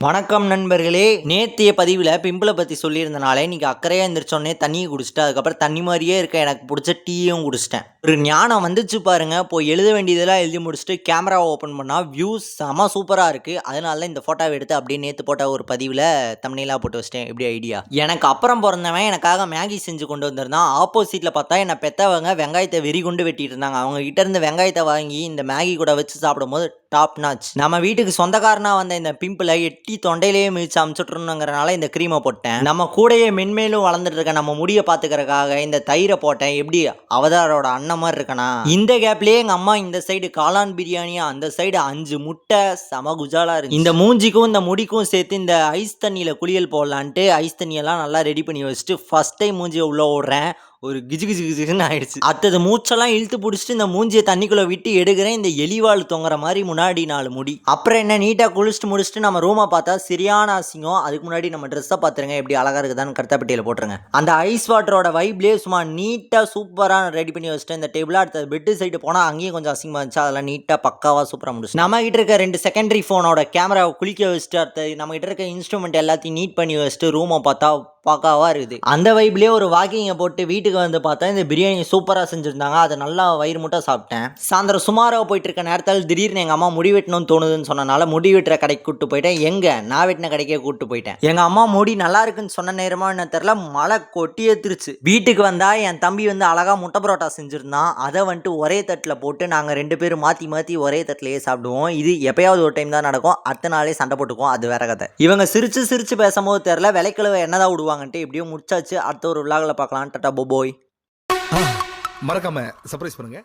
வணக்கம் நண்பர்களே, நேத்திய பதிவில் பிம்பிளை பற்றி சொல்லியிருந்தனால இன்றைக்கி அக்கறையாக எழுந்திரிச்சோடனே தண்ணியை குடிச்சிட்டு அதுக்கப்புறம் தண்ணி மாதிரியே இருக்க எனக்கு பிடிச்ச டீயும் குடிச்சிட்டேன். ஒரு ஞானம் வந்துச்சு பாருங்க. இப்போ எழுத வேண்டியதெல்லாம் எழுதி முடிச்சுட்டு கேமராவை ஓப்பன் பண்ணால் வியூஸ் செம சூப்பராக இருக்குது. அதனால தான் இந்த ஃபோட்டோவை எடுத்து அப்படியே நேற்று போட்ட ஒரு பதிவில் தம்ப்நெயிலாக போட்டு வச்சிட்டேன். எப்படி ஐடியா? எனக்கு அப்புறம் பிறந்தவன் எனக்காக மேகி செஞ்சு கொண்டு வந்திருந்தான். ஆப்போசிட்டில் பார்த்தா என்னை பெற்றவங்க வெங்காயத்தை வெறி கொண்டு வெட்டிட்டு இருந்தாங்க. அவங்க கிட்ட இருந்து வெங்காயத்தை வாங்கி இந்த மேகி கூட வச்சு சாப்பிடும்போது டாப் நாச். நம்ம வீட்டுக்கு சொந்தக்காரனா வந்த இந்த பிம்பிளை எட்டி தொண்டையிலேயே மிதிச்சு அமுச்சுட்றணுங்கிறனால இந்த க்ரீமை போட்டேன். நம்ம கூடையே மென்மேலும் வளர்ந்துட்டு இருக்க நம்ம முடியை பார்த்துக்கிறதுக்காக இந்த தயிரை போட்டேன். எப்படி அவதாரோட அண்ணன் மாதிரி இருக்கனா? இந்த கேப்லயே எங்க அம்மா இந்த சைடு காளான் பிரியாணியா, அந்த சைடு 5 முட்டை செம குஜாலா இருக்கு. இந்த மூஞ்சிக்கும் இந்த முடிக்கும் சேர்த்து இந்த ஐஸ் தண்ணியில குளியல் போடலான்ட்டு ஐஸ் தண்ணியெல்லாம் நல்லா ரெடி பண்ணி வச்சுட்டு ஃபர்ஸ்ட் டைம் மூஞ்சியை உள்ள ஓடுறேன். ஒரு கிஜு கிஜு கிஜுன்னு ஆயிடுச்சு. அடுத்தது மூச்செல்லாம் இழுத்து பிடிச்சிட்டு இந்த மூஞ்சியை தண்ணிக்குள்ளே விட்டு எடுக்கிறேன். இந்த எலிவாள் தொங்குற மாதிரி முன்னாடி 4 முடி. அப்புறம் என்ன நீட்டாக குளிச்சுட்டு முடிச்சுட்டு நம்ம ரூமை பார்த்தா சரியான அசிங்கம். அதுக்கு முன்னாடி நம்ம ட்ரெஸ்ஸை பார்த்துருங்க எப்படி அழகாக இருக்குதான்னு கருத்தாப்பட்டியில் போட்டுருங்க. அந்த ஐஸ் வாட்டரோட வைப்லேயே சும்மா நீட்டாக சூப்பராக ரெடி பண்ணி வச்சுட்டு இந்த டேபிளாக அடுத்தது பெட்டு சைடு போனால் அங்கேயும் கொஞ்சம் அசிங்கமாக இருந்துச்சு. அதெல்லாம் நீட்டாக பக்காவாக சூப்பராக முடிச்சு நம்ம கிட்ட இருக்க 2 செகண்டரி ஃபோனோட கேமராவை குளிக்க வச்சுட்டு அடுத்தது நம்ம கிட்ட இருக்க இன்ஸ்ட்ருமெண்ட் எல்லாத்தையும் நீட் பண்ணி வச்சுட்டு ரூமை பார்த்தா பக்காவாக இருக்குது. அந்த வைப்லேயே ஒரு வாக்கிங்கை போட்டு வீட்டுக்கு வந்து பார்த்தா இந்த பிரியாணி சூப்பராக செஞ்சுருந்தாங்க. அதை நல்லா வயிறு முட்டை சாப்பிட்டேன். சாயந்தரம் சுமாராக போயிட்டு இருக்க நேரத்தில் திடீர்னு எங்கள் அம்மா முடி வெட்டணும்னு தோணுதுன்னு சொன்னனால முடி வெட்டுற கடைக்கு கூப்பிட்டு போயிட்டேன். நான் வெட்டின கடைக்கே கூப்பிட்டு போயிட்டேன். எங்கள் அம்மா முடி நல்லா இருக்குன்னு சொன்ன நேரமாக என்ன தெரில, மழை கொட்டி ஏத்துருச்சு. வீட்டுக்கு வந்தால் என் தம்பி வந்து அழகாக முட்டை பரோட்டா செஞ்சுருந்தான். அதை வந்துட்டு ஒரே தட்டில் போட்டு நாங்கள் 2 பேரும் மாற்றி மாற்றி ஒரே தட்டிலேயே சாப்பிடுவோம். இது எப்பயாவது ஒரு டைம் தான் நடக்கும். அடுத்த நாளே சண்டை போட்டுக்குவோம். அது வேற கதை. இவங்க சிரிச்சு சிரிச்சு பேசும்போது தெரில விலைக்கிழவை என்னதான் விடுவாங்கன்ட்டு எப்படியோ முடிச்சாச்சு. அடுத்த ஒரு விழாவில் பார்க்கலாம். டாடா போய் மறக்காம சர்ப்ரைஸ் பண்ணுங்க.